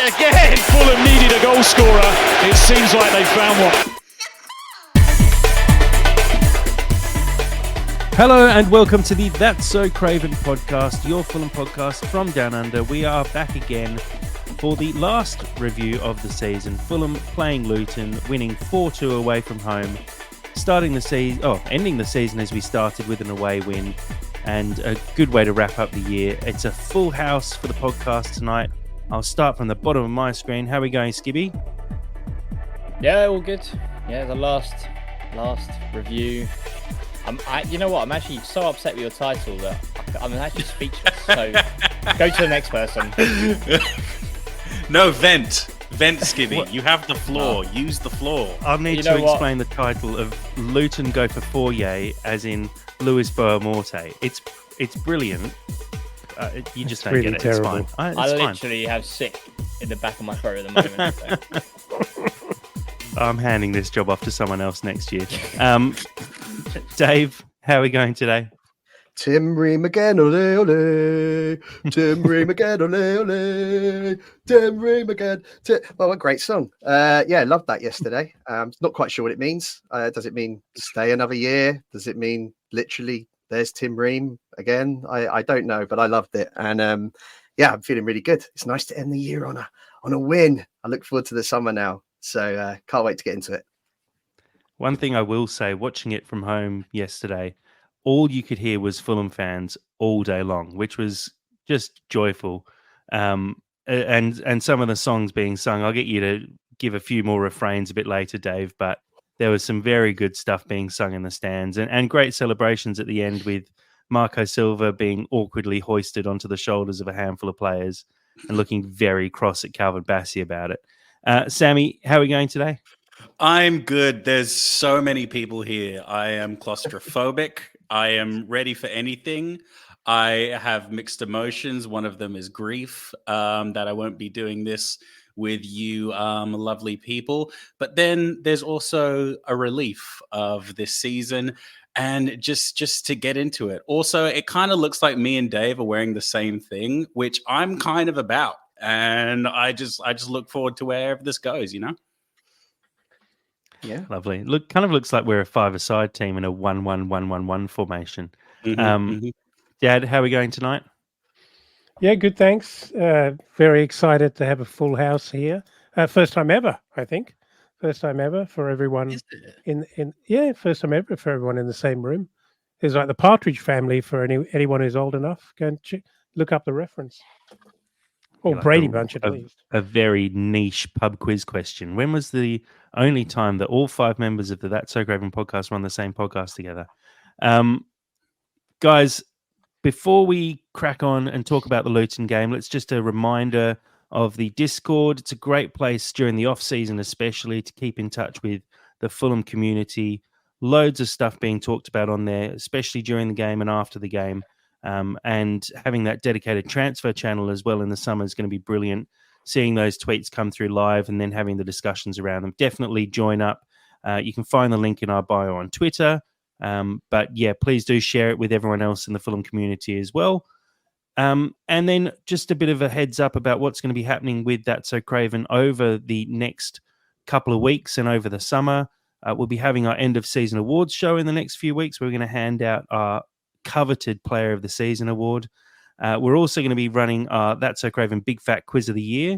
it again. Fulham needed a goal scorer. It seems like they found one. Hello and welcome to the That's So Craven podcast, your Fulham podcast from Down Under. We are back again for the last review of the season. Fulham playing Luton, winning 4-2 away from home, ending the season as we started with an away win, and a good way to wrap up the year. It's a full house for the podcast tonight. I'll start from the bottom of my screen. How are we going, Skibby? Yeah, all good. Yeah, the last review. You know what? I'm actually so upset with your title that I'm actually speechless. So go to the next person. No, vent, Skibby. You have the floor. Use the floor. I'll need to explain the title of Luton Go For Four, as in Luis Boamorte. It's brilliant. You just don't really get it. terrible. It's fine. I literally have sick in the back of my throat at the moment. So. I'm handing this job off to someone else next year. Dave, how are we going today? Tim Ream again, ole ole. Tim Ream again, ole ole. Tim Ream again. Well, what a great song. Loved that yesterday. Not quite sure what it means. Does it mean stay another year? Does it mean literally there's Tim Ream again? I don't know, but I loved it. And I'm feeling really good. It's nice to end the year on a win. I look forward to the summer now. So can't wait to get into it. One thing I will say, watching it from home yesterday, all you could hear was Fulham fans all day long, which was just joyful. And some of the songs being sung, I'll get you to give a few more refrains a bit later, Dave, but there was some very good stuff being sung in the stands and great celebrations at the end with Marco Silva being awkwardly hoisted onto the shoulders of a handful of players and looking very cross at Calvin Bassey about it. Sammy, how are we going today? I'm good. There's so many people here. I am claustrophobic. I am ready for anything. I have mixed emotions. One of them is grief, that I won't be doing this with you lovely people. But then there's also a relief of this season and just to get into it. Also, it kind of looks like me and Dave are wearing the same thing, which I'm kind of about. And I just look forward to wherever this goes, Yeah, lovely. Kind of looks like we're a five-a-side team in a 1-1-1-1-1 formation. Dad, how are we going tonight? Yeah, good, thanks. Very excited to have a full house here. First time ever, I think. First time ever for everyone first time ever for everyone in the same room. It's like the Partridge Family for anyone who's old enough. Go and look up the reference. Or Brady Bunch, at least. A very niche pub quiz question. When was the only time that all five members of the That's So Craven podcast were on the same podcast together? Guys, before we crack on and talk about the Luton game, let's just a reminder of the Discord. It's a great place during the off-season especially to keep in touch with the Fulham community. Loads of stuff being talked about on there, especially during the game and after the game. And having that dedicated transfer channel as well in the summer is going to be brilliant. Seeing those tweets come through live and then having the discussions around them. Definitely join up. You can find the link in our bio on Twitter. But please do share it with everyone else in the Fulham community as well. And then just a bit of a heads up about what's going to be happening with That's So Craven over the next couple of weeks and over the summer. We'll be having our end of season awards show in the next few weeks. We're going to hand out our coveted Player of the Season award. We're also going to be running our That's So Craven Big Fat Quiz of the Year,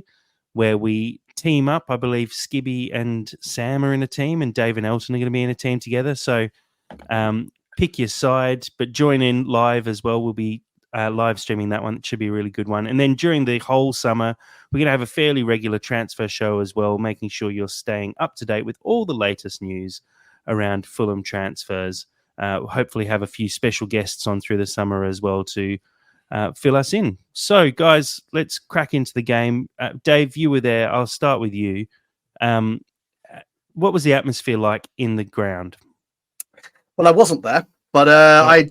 where we team up. I believe Skibby and Sam are in a team, and Dave and Elton are going to be in a team together. So pick your side, but join in live as well. We'll be live streaming that one. It should be a really good one. And then during the whole summer, we're going to have a fairly regular transfer show as well, making sure you're staying up to date with all the latest news around Fulham transfers. Hopefully have a few special guests on through the summer as well to fill us in. So, guys, let's crack into the game. Dave, you were there. I'll start with you. What was the atmosphere like in the ground? Well, I wasn't there, but I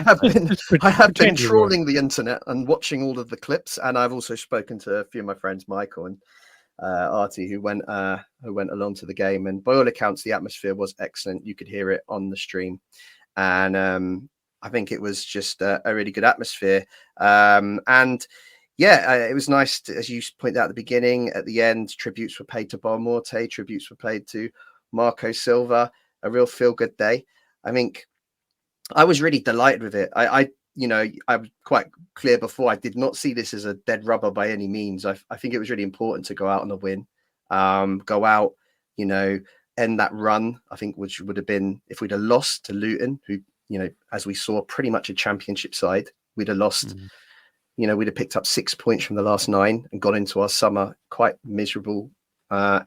have been trawling the internet and watching all of the clips, and I've also spoken to a few of my friends, Michael and Artie, who went along to the game, and by all accounts, the atmosphere was excellent. You could hear it on the stream, and I think it was just a really good atmosphere. And yeah, it was nice, as you pointed out at the beginning. At the end, tributes were paid to Morte, tributes were paid to Marco Silva. A real feel-good day. I think I was really delighted with it. I was quite clear before. I did not see this as a dead rubber by any means. I think it was really important to go out on a win, go out, end that run. I think which would have been, if we'd have lost to Luton, who, as we saw, pretty much a championship side, we'd have lost. We'd have picked up 6 points from the last 9 and got into our summer quite miserable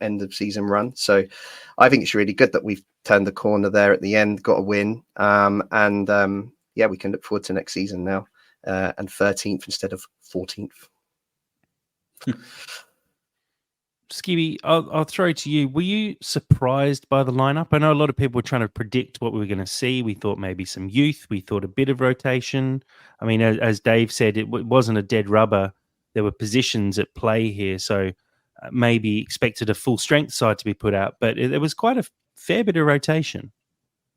end of season run. So I think it's really good that we've turned the corner there at the end, got a win. We can look forward to next season now, and 13th instead of 14th. Skibby, I'll throw to you. Were you surprised by the lineup? I know a lot of people were trying to predict what we were going to see. We thought maybe some youth. We thought a bit of rotation. I mean, as Dave said, it wasn't a dead rubber. There were positions at play here, so maybe expected a full strength side to be put out, but there was quite a fair bit of rotation.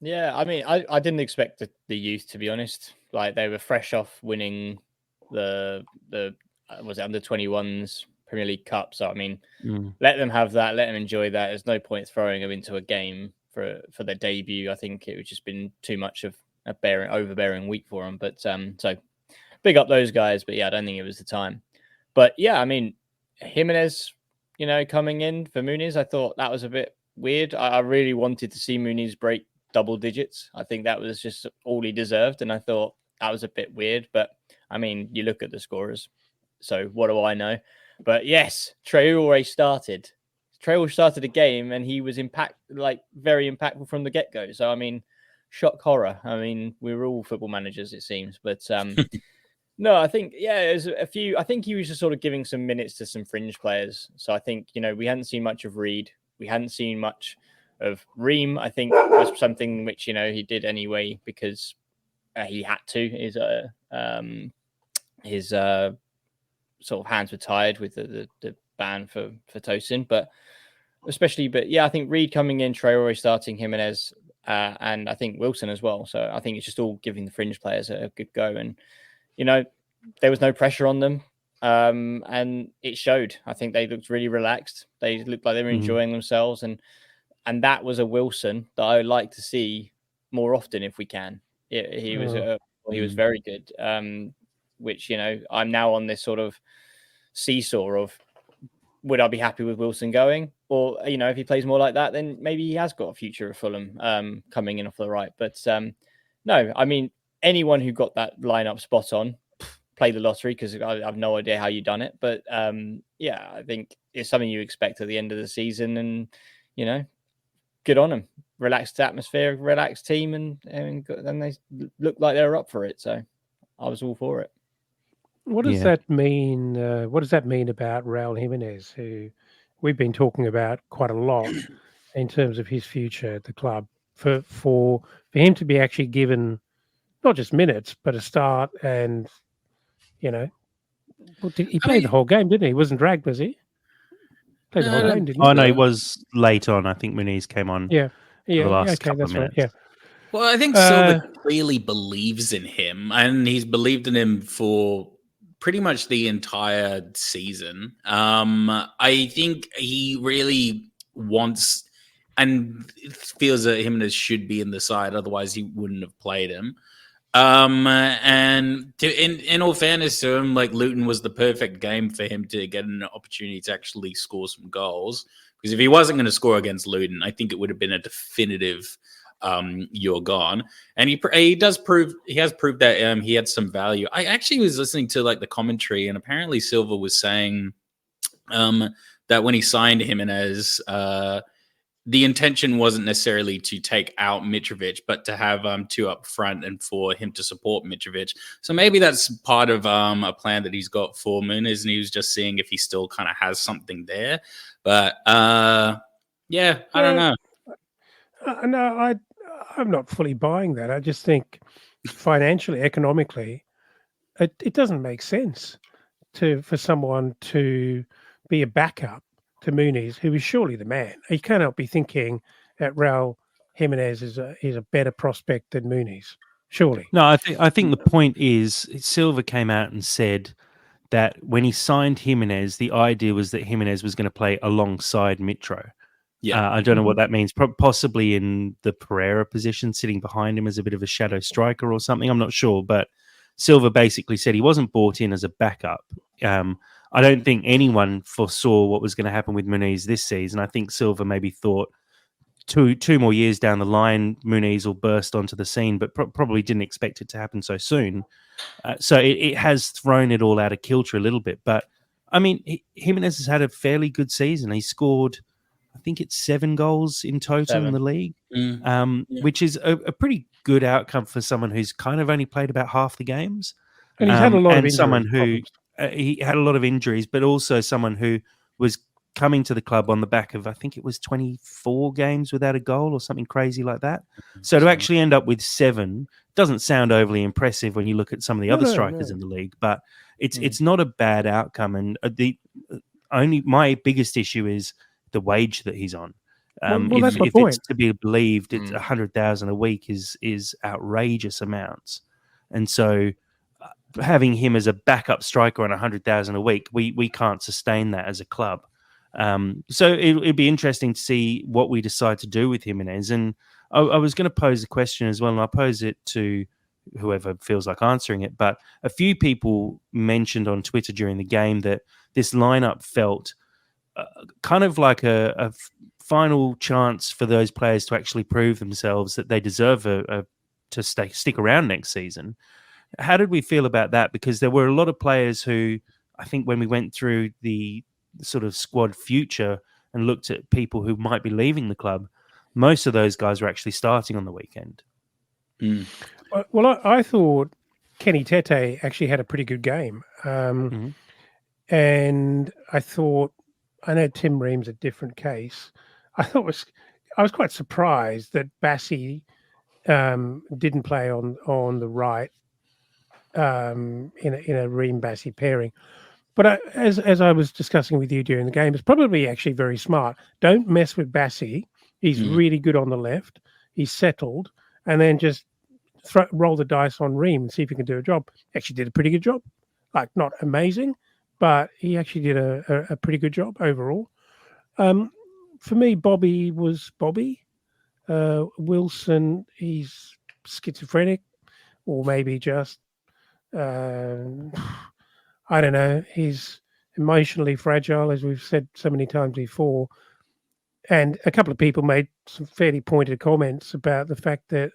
Yeah, I mean, I didn't expect the youth, to be honest. Like, they were fresh off winning the was it under 21s Premier League Cup. So I mean, let them have that, let them enjoy that. There's no point throwing them into a game for their debut. I think it would just been too much of a overbearing week for them. But so big up those guys. But yeah, I don't think it was the time. But yeah, I mean, Jimenez, coming in for Muniz, I thought that was a bit weird. I really wanted to see Muniz break double digits. I think that was just all he deserved. And I thought that was a bit weird. But I mean, you look at the scorers. So what do I know? But yes, Traore started. Traore started a game and he was very impactful from the get-go. So, I mean, shock horror. I mean, we were all football managers, it seems. But no, I think, there's a few. I think he was just sort of giving some minutes to some fringe players. So I think, we hadn't seen much of Reed. We hadn't seen much of Ream. I think was something which, he did anyway because he had to. His sort of hands were tied with the ban for Tosin, but I think Reed coming in, Traore starting, Jimenez, and I think Wilson as well. So I think it's just all giving the fringe players a good go, and there was no pressure on them, and it showed. I think they looked really relaxed. They looked like they were enjoying themselves, and that was a Wilson that I would like to see more often if we can. He was very good. Which, I'm now on this sort of seesaw of, would I be happy with Wilson going? Or, if he plays more like that, then maybe he has got a future at Fulham coming in off the right. But no, I mean, anyone who got that lineup spot on, play the lottery, because I have no idea how you done it. But I think it's something you expect at the end of the season. And, good on them. Relaxed atmosphere, relaxed team, and they looked like they were up for it. So I was all for it. What does that mean? What does that mean about Raul Jimenez, who we've been talking about quite a lot in terms of his future at the club? For him to be actually given not just minutes, but a start, and he played the whole game, didn't he? He wasn't dragged, was he? Played the whole game, didn't he? Oh no, he was late on. I think Muniz came on. Yeah, the last couple of minutes. Right, yeah. Well, I think Silva really believes in him, and he's believed in him for pretty much the entire season. I think he really wants and feels that Jimenez should be in the side, otherwise he wouldn't have played him. And in all fairness to him, like, Luton was the perfect game for him to get an opportunity to actually score some goals. Because if he wasn't going to score against Luton, I think it would have been a definitive you're gone. And he has proved that he had some value. I actually was listening to the commentary, and apparently Silva was saying that when he signed Jimenez, the intention wasn't necessarily to take out Mitrovic, but to have two up front and for him to support Mitrovic. So maybe that's part of a plan that he's got for Muniz, and he was just seeing if he still kind of has something there. But I don't know. No, I'm not fully buying that. I just think financially, economically, it doesn't make sense for someone to be a backup to Muniz, who is surely the man. He cannot be thinking that Raul Jimenez is a better prospect than Muniz, surely. No, I think the point is Silva came out and said that when he signed Jimenez, the idea was that Jimenez was going to play alongside Mitro. Yeah. I don't know what that means. Possibly in the Pereira position, sitting behind him as a bit of a shadow striker or something. I'm not sure. But Silva basically said he wasn't brought in as a backup. I don't think anyone foresaw what was going to happen with Muniz this season. I think Silva maybe thought two more years down the line, Muniz will burst onto the scene, but probably didn't expect it to happen so soon. So it has thrown it all out of kilter a little bit. But, I mean, Jimenez has had a fairly good season. He scored, I think it's 7 goals in total in the league, which is a pretty good outcome for someone who's kind of only played about half the games. And he's had a lot of injury someone who problems. He had a lot of injuries, but also someone who was coming to the club on the back of, I think it was 24 games without a goal or something crazy like that. So to actually end up with 7 doesn't sound overly impressive when you look at some of the other strikers in the league, but it's not a bad outcome. And my biggest issue is the wage that he's on. That's my if point. it's to be believed, it's 100,000 a week is outrageous amounts, and so having him as a backup striker on 100,000 a week, we can't sustain that as a club. So it'd be interesting to see what we decide to do with Jimenez. And I was going to pose a question as well, and I'll pose it to whoever feels like answering it. But a few people mentioned on Twitter during the game that this lineup felt kind of like a final chance for those players to actually prove themselves that they deserve to stick around next season. How did we feel about that? Because there were a lot of players who, I think when we went through the sort of squad future and looked at people who might be leaving the club, most of those guys were actually starting on the weekend. Well, I thought Kenny Tete actually had a pretty good game. And I know Tim Ream's a different case. I was quite surprised that Bassi didn't play on the right in a Ream Bassi pairing. But as I was discussing with you during the game, it's probably actually very smart. Don't mess with Bassi. He's really good on the left. He's settled, and then just roll the dice on Ream and see if he can do a job. Actually did a pretty good job. Like, not amazing, but he actually did a pretty good job overall. For me, Bobby was Bobby. Wilson, he's schizophrenic, or maybe just I don't know. He's emotionally fragile, as we've said so many times before. And a couple of people made some fairly pointed comments about the fact that,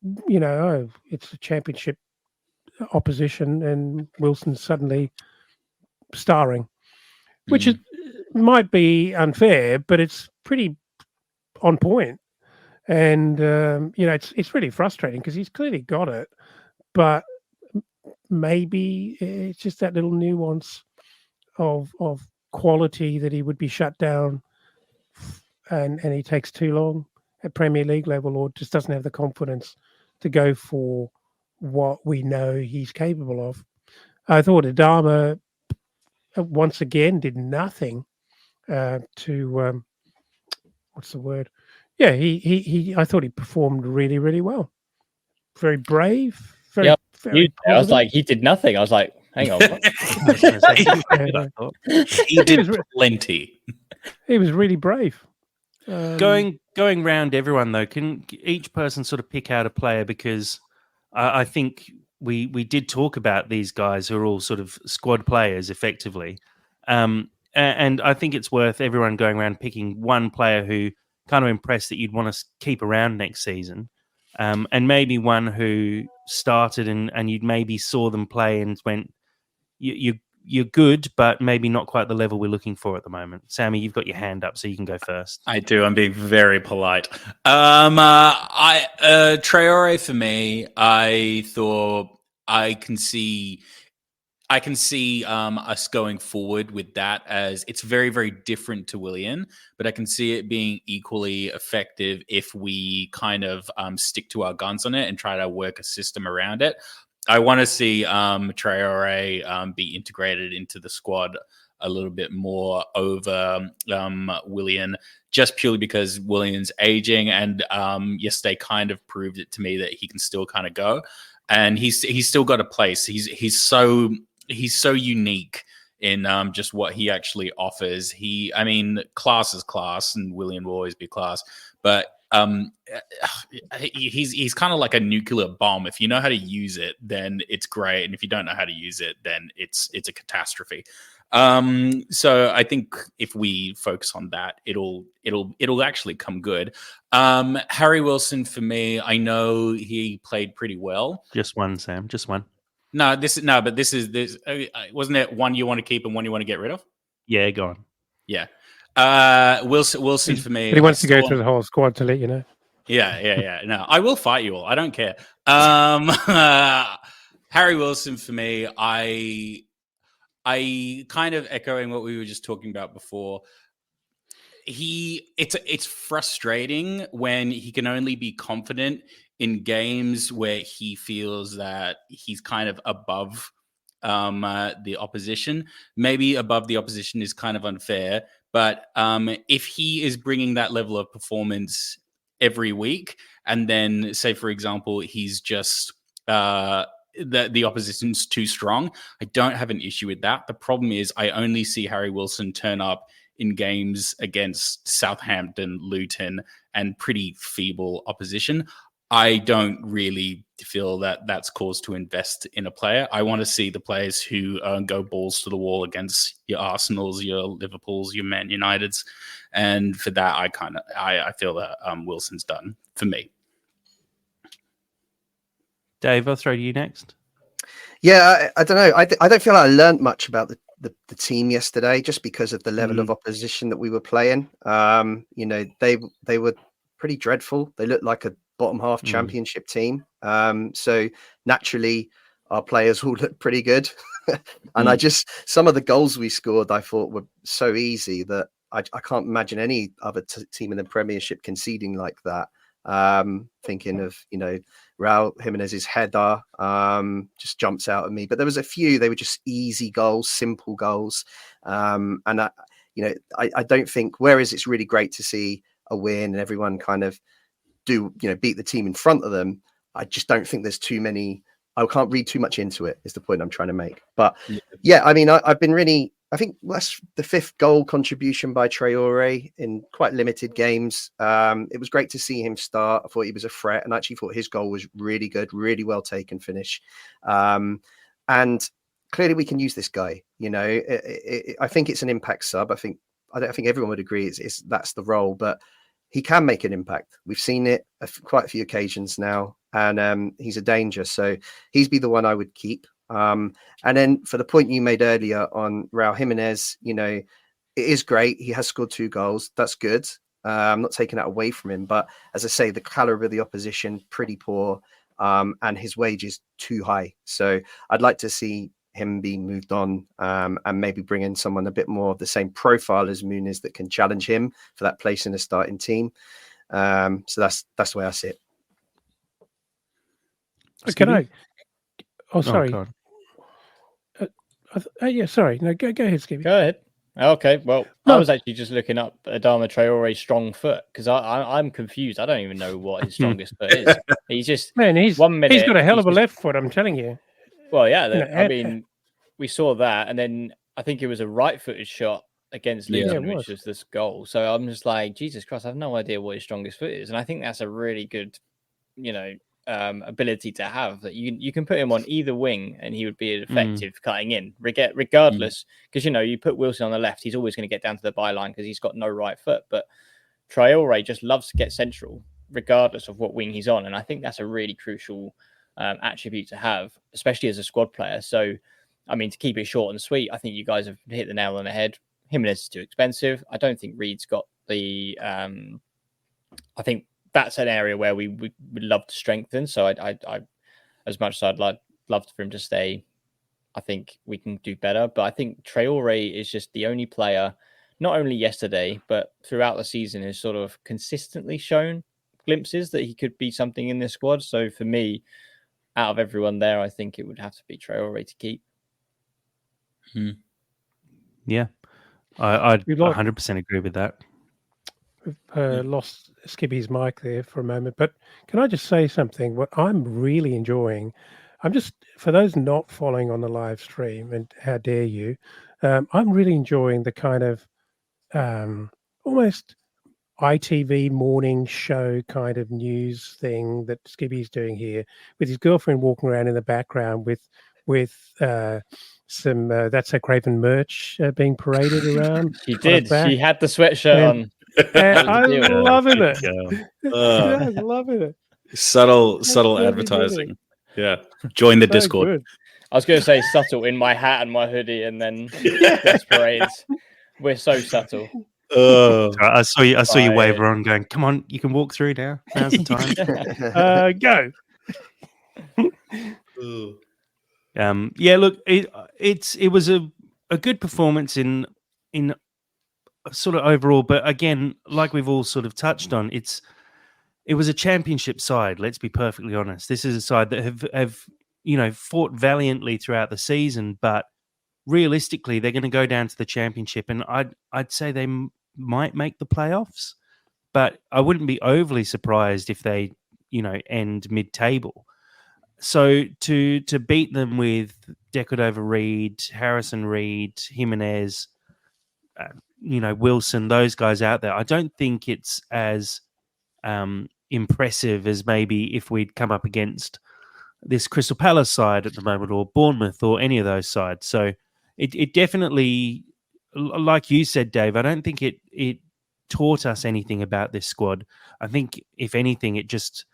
it's a championship opposition and Wilson's suddenly starring, which might be unfair, but it's pretty on point. And, it's really frustrating because he's clearly got it, but maybe it's just that little nuance of quality that he would be shut down and he takes too long at Premier League level, or just doesn't have the confidence to go for what we know he's capable of. I thought Adama once again did nothing to what's the word? Yeah, he I thought he performed really, really well. Very brave. Very I was like, he did nothing. I was like, hang on. He did plenty. He was really brave. Going round everyone though, can each person sort of pick out a player? Because I think we did talk about these guys who are all sort of squad players effectively, and I think it's worth everyone going around picking one player who kind of impressed that you'd want to keep around next season, and maybe one who started and you'd maybe saw them play and went, you're good, but maybe not quite the level we're looking for at the moment. Sammy, you've got your hand up, so you can go first. I do. I'm being very polite. Traore for me. I thought I can see us going forward with that, as it's very, very different to Willian, but I can see it being equally effective if we kind of stick to our guns on it and try to work a system around it. I want to see Traore be integrated into the squad a little bit more over Willian, just purely because Willian's aging, and yesterday kind of proved it to me that he can still kind of go, and he's still got a place. He's so he's so unique in just what he actually offers. I mean, class is class, and Willian will always be class, but he's kind of like a nuclear bomb. If you know how to use it, then it's great, and if you don't know how to use it, then it's a catastrophe. So I think if we focus on that, it'll actually come good. Harry Wilson for me, I know he played pretty well. Just one, Sam. Just one. But this wasn't it one you want to keep and one you want to get rid of? Yeah, go on. Yeah. Wilson for me. But he wants to go through the whole squad to let you know. Yeah. No, I will fight you all. I don't care. Harry Wilson for me, I kind of echoing what we were just talking about before. It's frustrating when he can only be confident in games where he feels that he's kind of above the opposition. Maybe above the opposition is kind of unfair, but if he is bringing that level of performance every week, and then say, for example, he's just the opposition's too strong, I don't have an issue with that. The problem is I only see Harry Wilson turn up in games against Southampton, Luton, and pretty feeble opposition. I don't really feel that that's cause to invest in a player. I want to see the players who go balls to the wall against your Arsenals, your Liverpools, your Man Uniteds. And for that, I feel that Wilson's done for me. Dave, I'll throw to you next. Yeah, I don't know. I don't feel like I learned much about the team yesterday, just because of the level of opposition that we were playing. They were pretty dreadful. They looked like a bottom half championship team. So naturally, our players all look pretty good. And some of the goals we scored, I thought were so easy that I can't imagine any other team in the Premiership conceding like that. Thinking of, Raul Jimenez's header just jumps out at me. But there was a few, they were just easy goals, simple goals. And I don't think, whereas it's really great to see a win and everyone kind of beat the team in front of them, I just don't think there's too many. I can't read too much into it, is the point I'm trying to make. But yeah, I mean, I've been really, I think that's the 5th goal contribution by Traore in quite limited games. It was great to see him start. I thought he was a threat, and I actually thought his goal was really good, really well taken finish. And clearly we can use this guy. I think it's an impact sub. I think everyone would agree that's the role, but he can make an impact. We've seen it quite a few occasions now, and he's a danger. So he'd be the one I would keep. And then for the point you made earlier on Raul Jimenez, it is great. He has scored 2 goals. That's good. I'm not taking that away from him. But as I say, the caliber of the opposition, pretty poor. And his wage is too high. So I'd like to see him being moved on, and maybe bring in someone a bit more of the same profile as Muniz that can challenge him for that place in the starting team. So that's the way I see it. Can I? Oh, sorry. Oh, sorry. No, go ahead, Skippy. Go ahead. Okay, well, I was actually just looking up Adama Traore's strong foot, because I'm confused. I don't even know what his strongest foot is. He's just he's 1 minute. He's got a hell of a left foot, I'm telling you. Well, yeah, I mean, we saw that, and then I think it was a right-footed shot against Luton, which was this goal. So I'm just like, Jesus Christ, I have no idea what his strongest foot is, and I think that's a really good, ability to have, that you can put him on either wing and he would be effective cutting in, regardless, because you put Wilson on the left, he's always going to get down to the byline because he's got no right foot. But Traore just loves to get central, regardless of what wing he's on, and I think that's a really crucial attribute to have, especially as a squad player. So, I mean, to keep it short and sweet, I think you guys have hit the nail on the head. Jimenez is too expensive. I don't think Reed's got the. I think that's an area where we would love to strengthen. So, I as much as I'd love for him to stay, I think we can do better. But I think Traore is just the only player, not only yesterday, but throughout the season, has sort of consistently shown glimpses that he could be something in this squad. So for me, out of everyone there, I think it would have to be Traore to keep. Yeah, I'd 100% agree with that. We've lost Skippy's mic there for a moment, but can I just say something? What I'm really enjoying I'm just, for those not following on the live stream, and how dare you, I'm really enjoying the kind of almost ITV morning show kind of news thing that Skibby's doing here, with his girlfriend walking around in the background with some That's a Craven merch being paraded around She on her did. back. She had the sweatshirt And, on. and was the I'm deal. loving it. Uh, I'm loving it. subtle Absolutely advertising. Yeah. Join the So Discord. good. I was going to say subtle in my hat and my hoodie, and then Yeah. dress parades. We're so subtle. Oh. I saw you. I saw you wave Right. on, going, "Come on, you can walk through now. Now's the time." Go. Yeah, look, it was a good performance in sort of overall, but again, like we've all sort of touched on, it was a championship side. Let's be perfectly honest. This is a side that have fought valiantly throughout the season, but realistically, they're going to go down to the championship, and I'd say they might make the playoffs, but I wouldn't be overly surprised if they end mid-table. So to beat them with Decordova-Reid, Harrison Reid, Jimenez, Wilson, those guys out there, I don't think it's as impressive as maybe if we'd come up against this Crystal Palace side at the moment, or Bournemouth, or any of those sides. So it definitely, like you said, Dave, I don't think it taught us anything about this squad. I think, if anything, it just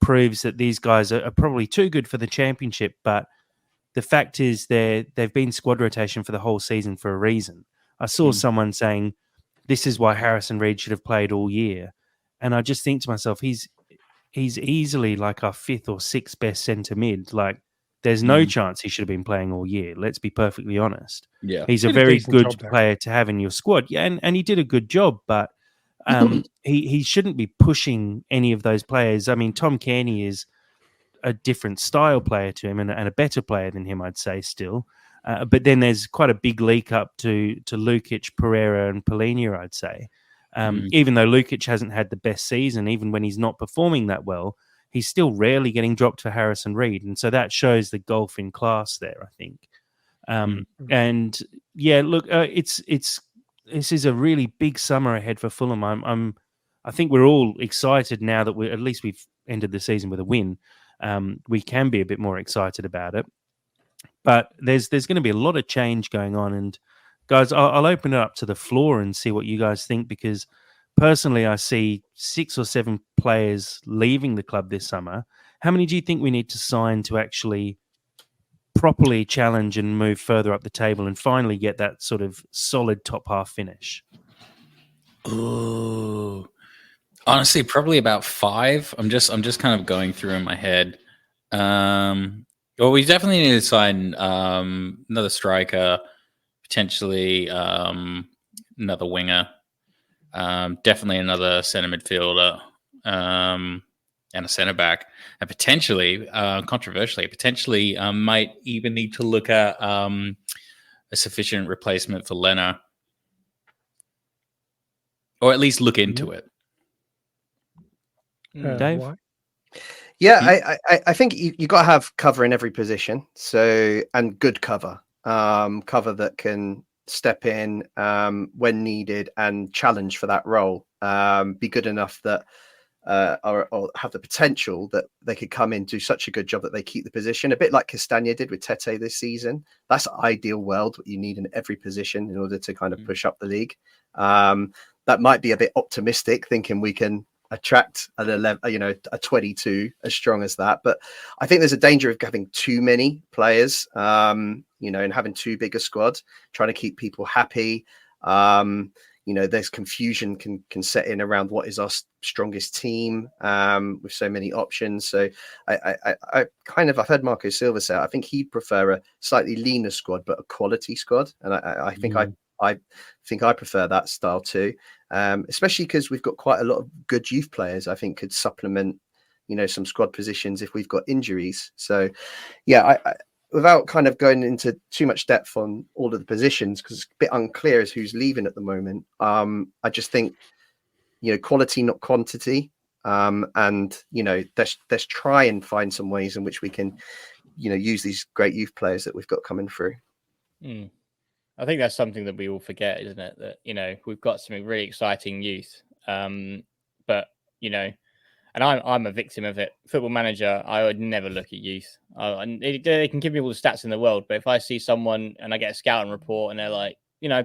proves that these guys are probably too good for the championship. But the fact is, they've been squad rotation for the whole season for a reason. I saw someone saying this is why Harrison Reid should have played all year, and I just think to myself, he's easily like our fifth or sixth best centre mid. Like, there's no chance he should have been playing all year. Let's be perfectly honest. Yeah. He's a Did a very decent good job, though. player to have in your squad. Yeah, and he did a good job, but he shouldn't be pushing any of those players. I mean, Tom Cairney is a different style player to him, and a better player than him, I'd say, still. But then there's quite a big leak up to Lukic, Pereira, and Polina, I'd say. Even though Lukic hasn't had the best season, even when he's not performing that well, he's still rarely getting dropped for Harrison Reid. And so that shows the gulf in class there, I think. And yeah, look, this is a really big summer ahead for Fulham. I think we're all excited now that at least we've ended the season with a win. We can be a bit more excited about it. But there's going to be a lot of change going on. And guys, I'll open it up to the floor and see what you guys think, because personally, I see 6 or 7 players leaving the club this summer. How many do you think we need to sign to actually properly challenge and move further up the table and finally get that sort of solid top half finish? Ooh. Honestly, probably about 5. I'm just kind of going through in my head. Well, we definitely need to sign another striker, potentially another winger, definitely another centre midfielder, and a centre back, and potentially, controversially, might even need to look at a sufficient replacement for Lena, or at least look into it. Dave? Why? Yeah, I think you got to have cover in every position. So, and good cover, cover that can step in when needed and challenge for that role. Be good enough that or have the potential that they could come in, do such a good job that they keep the position. A bit like Castagna did with Tete this season. That's the ideal world, what you need in every position in order to kind of push up the league. That might be a bit optimistic, thinking we can attract a 22 as strong as that, but I think there's a danger of having too many players, and having too big a squad, trying to keep people happy. There's confusion can set in around what is our strongest team, with so many options. So I've heard Marco Silva say, I think he'd prefer a slightly leaner squad but a quality squad, and I think I prefer that style too, especially because we've got quite a lot of good youth players. I think could supplement, some squad positions if we've got injuries. So, yeah, I without kind of going into too much depth on all of the positions, because it's a bit unclear as who's leaving at the moment. I just think, quality, not quantity, and let's try and find some ways in which we can use these great youth players that we've got coming through. I think that's something that we all forget, isn't it? That we've got some really exciting youth, but and I'm a victim of it. Football Manager, I would never look at youth. And they can give me all the stats in the world, but if I see someone and I get a scouting report and they're like,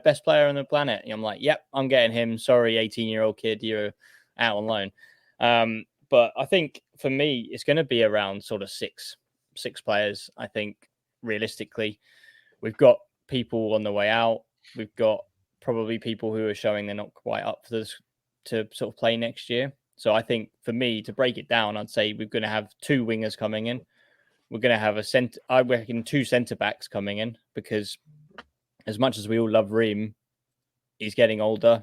best player on the planet, and I'm like, yep, I'm getting him. Sorry, 18-year-old kid, you're out on loan. But I think for me, it's going to be around sort of six players. I think realistically, we've got people on the way out. We've got probably people who are showing they're not quite up for this to sort of play next year. So I think for me, to break it down, I'd say we're going to have 2 wingers coming in. We're going to have I reckon 2 centre backs coming in, because as much as we all love Ream, he's getting older.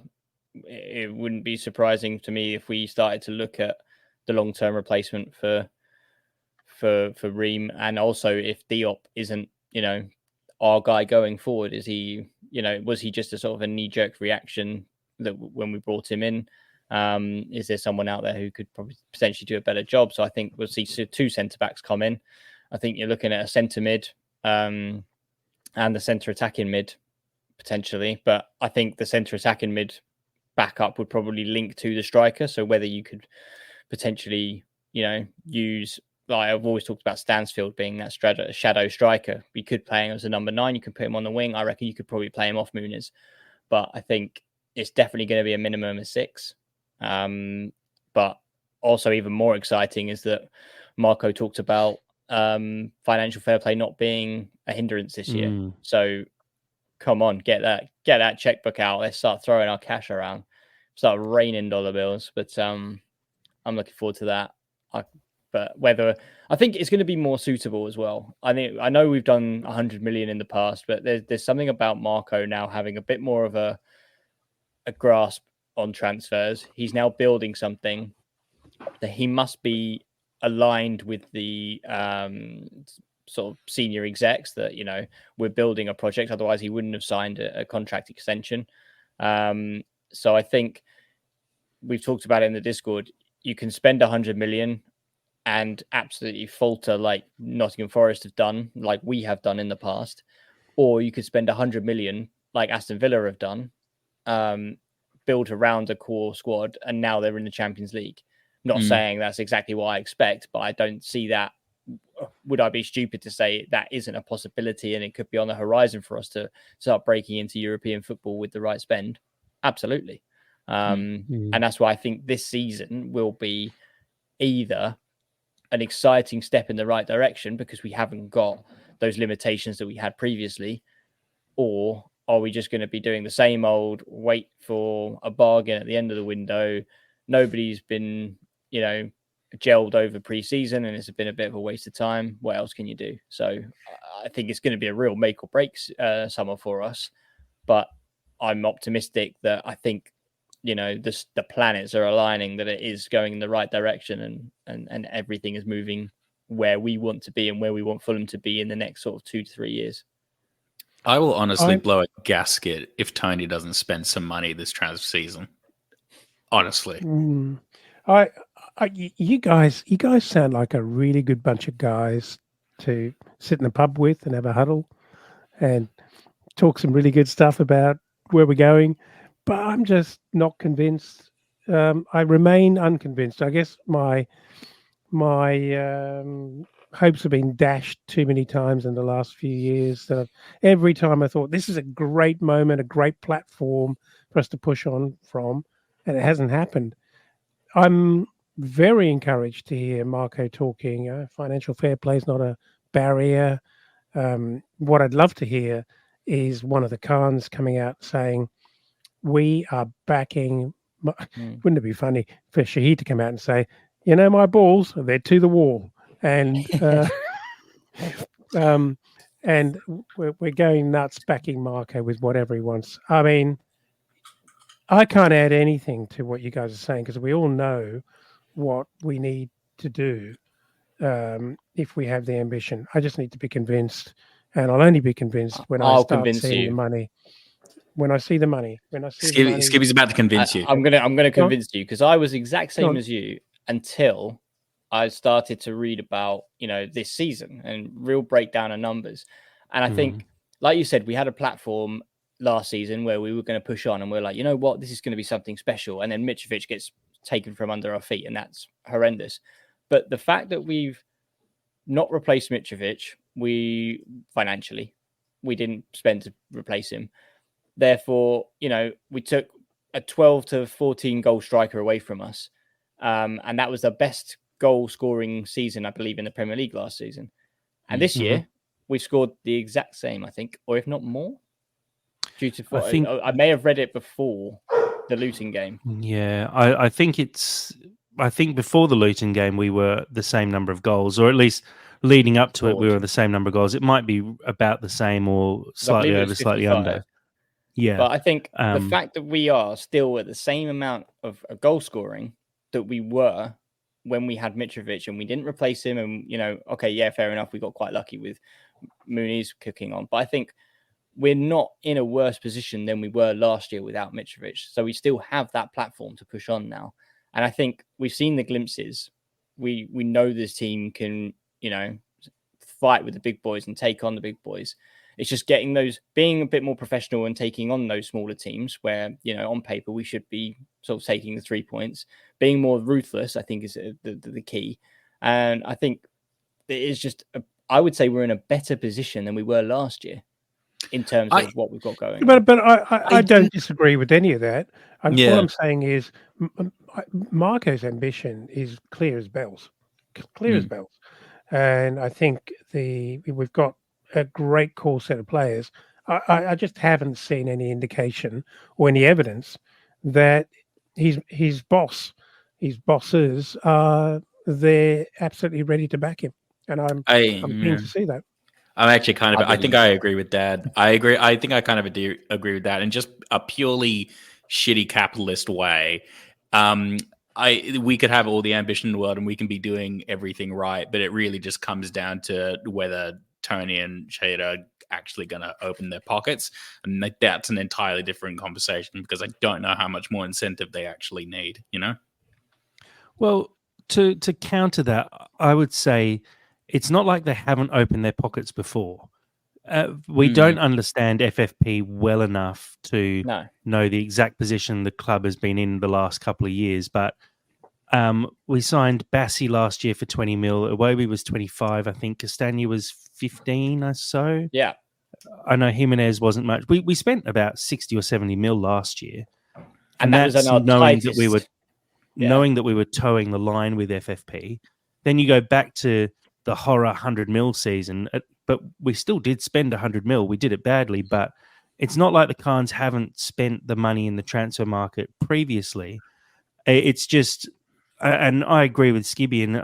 It wouldn't be surprising to me if we started to look at the long-term replacement for Ream, and also if Diop isn't, our guy going forward. Is he, was he just a sort of a knee-jerk reaction that when we brought him in? Is there someone out there who could probably potentially do a better job? So I think we'll see 2 centre backs come in. I think you're looking at a centre mid and the centre attacking mid potentially, but I think the centre attacking mid backup would probably link to the striker. So whether you could potentially, use, like I've always talked about Stansfield being that shadow striker. You could play him as a number 9. You could put him on the wing. I reckon you could probably play him off Muniz, but I think it's definitely going to be a minimum of 6. But also even more exciting is that Marco talked about financial fair play not being a hindrance this year. So come on, get that checkbook out. Let's start throwing our cash around, start raining dollar bills. But I'm looking forward to that. But whether I think it's going to be more suitable as well. I know we've done 100 million in the past, but there's something about Marco now having a bit more of a grasp on transfers. He's now building something that he must be aligned with the sort of senior execs that, we're building a project. Otherwise he wouldn't have signed a contract extension. So I think we've talked about it in the Discord. You can spend 100 million and absolutely falter like Nottingham Forest have done, like we have done in the past, or you could spend 100 million like Aston Villa have done, build around a core squad, and now they're in the Champions League. Not saying that's exactly what I expect, but I don't see that. Would I be stupid to say that isn't a possibility and it could be on the horizon for us to start breaking into European football with the right spend? Absolutely. And that's why I think this season will be either an exciting step in the right direction because we haven't got those limitations that we had previously, or are we just going to be doing the same old, wait for a bargain at the end of the window? Nobody's been, gelled over pre-season and it's been a bit of a waste of time. What else can you do? So I think it's going to be a real make or break summer for us. But I'm optimistic that I think, the planets are aligning, that it is going in the right direction and everything is moving where we want to be and where we want Fulham to be in the next sort of 2 to 3 years. I will honestly blow a gasket if Tony doesn't spend some money this transfer season. Honestly. You guys sound like a really good bunch of guys to sit in the pub with and have a huddle and talk some really good stuff about where we're going. But I'm just not convinced. I remain unconvinced. I guess my hopes have been dashed too many times in the last few years. That every time I thought this is a great moment, a great platform for us to push on from, and it hasn't happened. I'm very encouraged to hear Marco talking. Financial fair play is not a barrier. What I'd love to hear is one of the Khans coming out saying, we are backing. Wouldn't it be funny for Shahid to come out and say, my balls, they're to the wall. And and we're going nuts backing Marco with whatever he wants. I mean, I can't add anything to what you guys are saying because we all know what we need to do if we have the ambition. I just need to be convinced, and I'll only be convinced when I start seeing the money. When I see the money, Skibby's about to convince you. I'm gonna convince you because I was exact same as you until I started to read about, this season and real breakdown of numbers. And I think, like you said, we had a platform last season where we were going to push on and we're like, you know what, this is going to be something special. And then Mitrovic gets taken from under our feet, and that's horrendous. But the fact that we've not replaced Mitrovic, we didn't spend to replace him. Therefore, we took a 12 to 14 goal striker away from us. And that was the best goal scoring season, I believe, in the Premier League last season. And this year, we've scored the exact same, I think, or if not more. I may have read it before the Luton game. Yeah, I think before the Luton game, we were the same number of goals, or at least leading up to it, we were the same number of goals. It might be about the same or slightly over, slightly under. Yeah. But I think the fact that we are still at the same amount of goal scoring that we were when we had Mitrovic and we didn't replace him. And, okay, yeah, fair enough. We got quite lucky with Mooney's cooking on. But I think we're not in a worse position than we were last year without Mitrovic. So we still have that platform to push on now. And I think we've seen the glimpses. We know this team can, fight with the big boys and take on the big boys. It's just being a bit more professional and taking on those smaller teams where, on paper, we should be sort of taking the 3 points. Being more ruthless, I think, is the key. And I think it is just, I would say we're in a better position than we were last year in terms of what we've got going. But I don't disagree with any of that. All I'm saying is Marco's ambition is clear as bells. As bells. And I think we've got a great core set of players. I just haven't seen any indication or any evidence that his bosses are absolutely ready to back him, and I'm keen to see that. I'm actually I think I agree with Dad. I think I kind of agree with that, in just a purely shitty capitalist way. We could have all the ambition in the world and we can be doing everything right, but it really just comes down to whether Tony and Shade are actually going to open their pockets, and that's an entirely different conversation because I don't know how much more incentive they actually need. Well, to counter that, I would say it's not like they haven't opened their pockets before. We don't understand FFP well enough to know the exact position the club has been in the last couple of years, but we signed Bassi last year for 20 mil. Iwobi was 25. I think Castagna was 15 or so. Yeah. I know Jimenez wasn't much. We spent about 60 or 70 mil last year. And that was knowing that we were towing the line with FFP. Then you go back to the horror 100 mil season, but we still did spend 100 mil. We did it badly, but it's not like the Khans haven't spent the money in the transfer market previously. It's just, and I agree with Skibby, and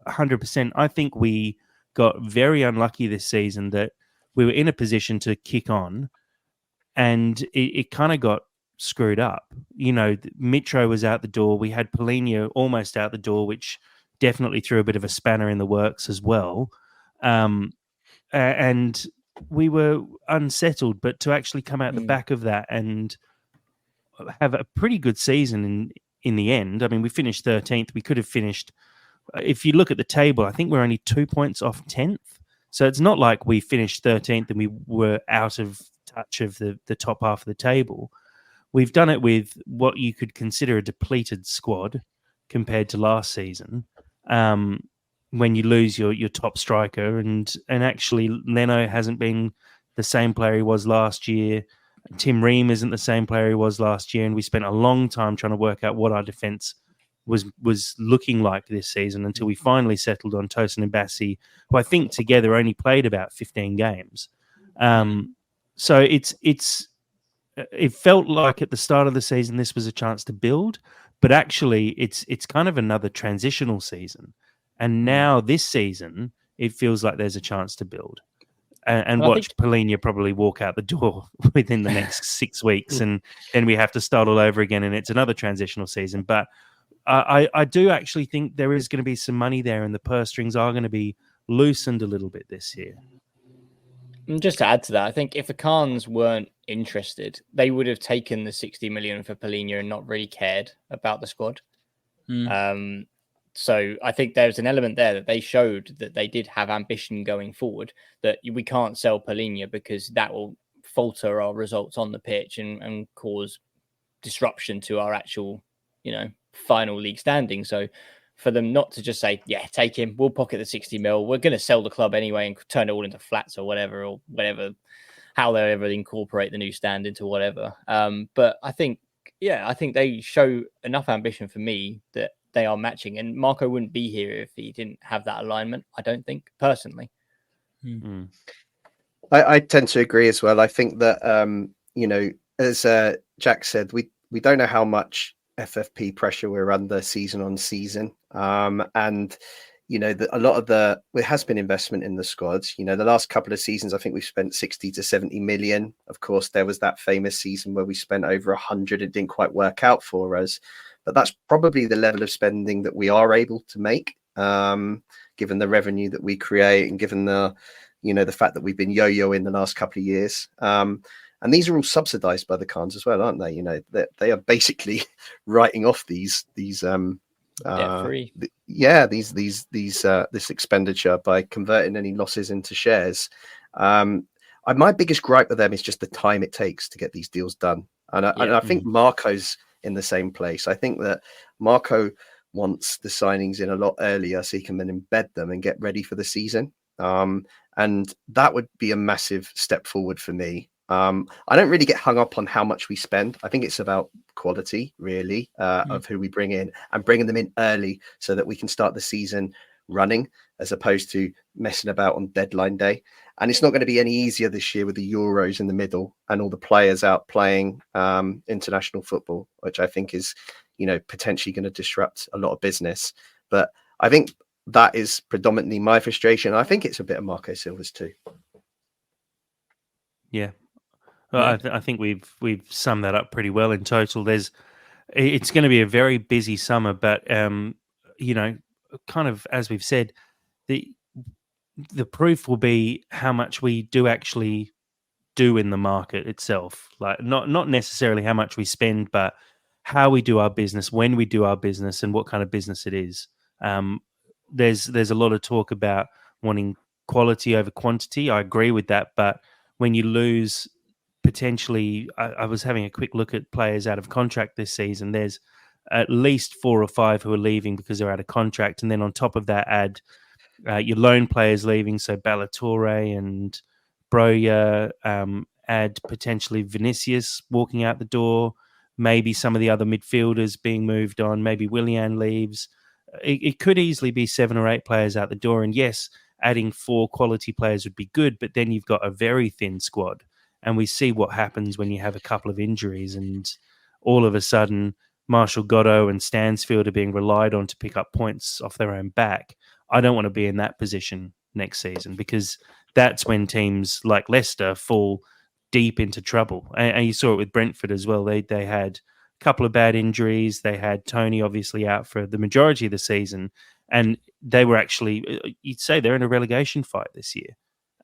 100%. I think we got very unlucky this season that we were in a position to kick on, and it kind of got screwed up. Mitro was out the door. We had Paulinho almost out the door, which definitely threw a bit of a spanner in the works as well. And we were unsettled, but to actually come out the back of that and have a pretty good season in the end. I mean, we finished 13th. We could have finished, if you look at the table, I think we're only 2 points off 10th. So it's not like we finished 13th and we were out of touch of the top half of the table. We've done it with what you could consider a depleted squad compared to last season. When you lose your top striker, and actually Leno hasn't been the same player he was last year. Tim Ream isn't the same player he was last year, and we spent a long time trying to work out what our defence was looking like this season until we finally settled on Tosin and Bassi, who I think together only played about 15 games. So it felt like at the start of the season this was a chance to build, but actually it's kind of another transitional season. And now this season, it feels like there's a chance to build. And watch Paulinho probably walk out the door within the next 6 weeks, and then we have to start all over again, and it's another transitional season. But I do actually think there is going to be some money there, and the purse strings are going to be loosened a little bit this year. And just to add to that, I think if the Khans weren't interested, they would have taken the 60 million for Paulinho and not really cared about the squad. So I think there's an element there that they showed that they did have ambition going forward, that we can't sell Palhinha because that will falter our results on the pitch and cause disruption to our actual, final league standing. So for them not to just say, yeah, take him, we'll pocket the 60 mil, we're going to sell the club anyway and turn it all into flats or whatever, how they ever incorporate the new stand into whatever. But I think they show enough ambition for me that they are matching, and Marco wouldn't be here if he didn't have that alignment. I don't think, personally. I tend to agree as well. I think that as Jack said, we don't know how much FFP pressure we're under season on season, and a lot of there has been investment in the squads. The last couple of seasons, I think we've spent 60 to 70 million. Of course, there was that famous season where we spent over 100. It didn't quite work out for us. But that's probably the level of spending that we are able to make, given the revenue that we create and given the fact that we've been yo-yoing the last couple of years. And these are all subsidized by the Khans as well, aren't they? They are basically writing off these debt-free. This expenditure by converting any losses into shares. My biggest gripe with them is just the time it takes to get these deals done. And I think Marco's in the same place. I think that Marco wants the signings in a lot earlier so he can then embed them and get ready for the season. And that would be a massive step forward for me. I don't really get hung up on how much we spend. I think it's about quality, really, of who we bring in and bringing them in early so that we can start the season running as opposed to messing about on deadline day. And it's not going to be any easier this year with the Euros in the middle and all the players out playing international football, which I think is, potentially going to disrupt a lot of business. But I think that is predominantly my frustration. I think it's a bit of Marco Silva's too. Yeah. Well, I think we've summed that up pretty well in total. It's going to be a very busy summer, but kind of as we've said, the proof will be how much we do actually do in the market itself. Like not necessarily how much we spend, but how we do our business, when we do our business, and what kind of business it is. There's a lot of talk about wanting quality over quantity. I agree with that, but when you lose potentially, I was having a quick look at players out of contract this season. There's at least 4 or 5 who are leaving because they're out of contract, and then on top of that, add your loan players leaving, so Ballatore and Broja, add potentially Vinicius walking out the door, maybe some of the other midfielders being moved on, maybe Willian leaves. It could easily be 7 or 8 players out the door, and yes, adding 4 quality players would be good, but then you've got a very thin squad, and we see what happens when you have a couple of injuries, and all of a sudden Marshall Goddo and Stansfield are being relied on to pick up points off their own back. I don't want to be in that position next season, because that's when teams like Leicester fall deep into trouble. And you saw it with Brentford as well. They had a couple of bad injuries. They had Tony obviously out for the majority of the season, and they were actually, you'd say they're in a relegation fight this year.